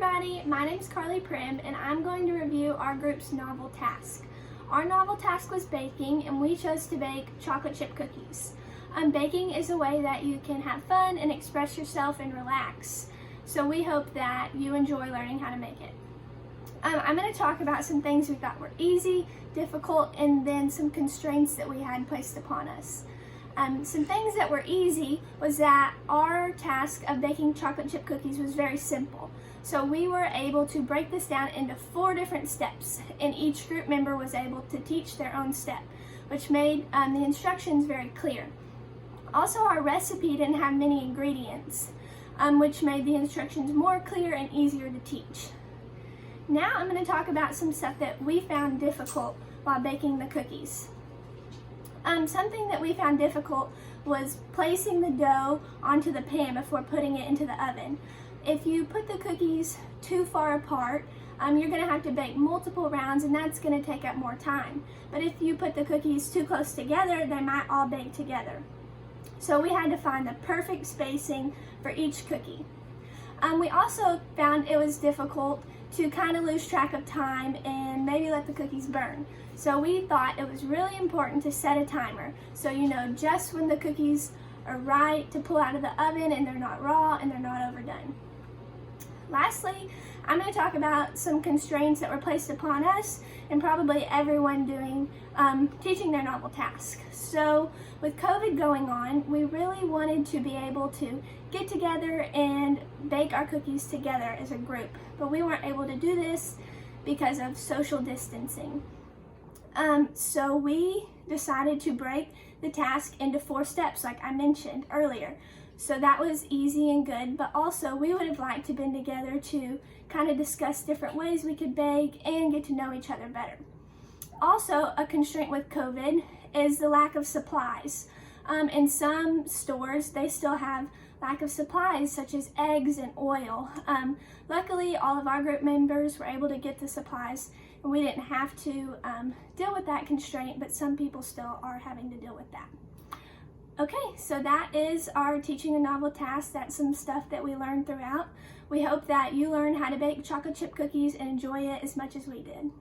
everybody, my name is Carly Prim and I'm going to review our group's novel task. Our novel task was baking and we chose to bake chocolate chip cookies. Baking is a way that you can have fun and express yourself and relax. So we hope that you enjoy learning how to make it. I'm going to talk about some things we thought were easy, difficult, and then some constraints that we had placed upon us. Some things that were easy was that our task of baking chocolate chip cookies was very simple. So we were able to break this down into 4 different steps, and each group member was able to teach their own step, which made the instructions very clear. Also, our recipe didn't have many ingredients, which made the instructions more clear and easier to teach. Now I'm going to talk about some stuff that we found difficult while baking the cookies. Something that we found difficult was placing the dough onto the pan before putting it into the oven. If you put the cookies too far apart, you're going to have to bake multiple rounds and that's going to take up more time. But if you put the cookies too close together, they might all bake together. So we had to find the perfect spacing for each cookie. We also found it was difficult to kind of lose track of time and maybe let the cookies burn. So we thought it was really important to set a timer so you know just when the cookies are right to pull out of the oven and they're not raw and they're not overdone. Lastly, I'm going to talk about some constraints that were placed upon us and probably everyone doing teaching their novel task. So with COVID going on, we really wanted to be able to get together and bake our cookies together as a group, but we weren't able to do this because of social distancing. So we decided to break the task into 4 steps like I mentioned earlier. So that was easy and good, but also we would have liked to been together to kind of discuss different ways we could bake and get to know each other better. Also, a constraint with COVID is the lack of supplies. In some stores, they still have lack of supplies such as eggs and oil. Luckily, all of our group members were able to get the supplies and we didn't have to deal with that constraint, but some people still are having to deal with that. Okay, so that is our teaching a novel task. That's some stuff that we learned throughout. We hope that you learn how to bake chocolate chip cookies and enjoy it as much as we did.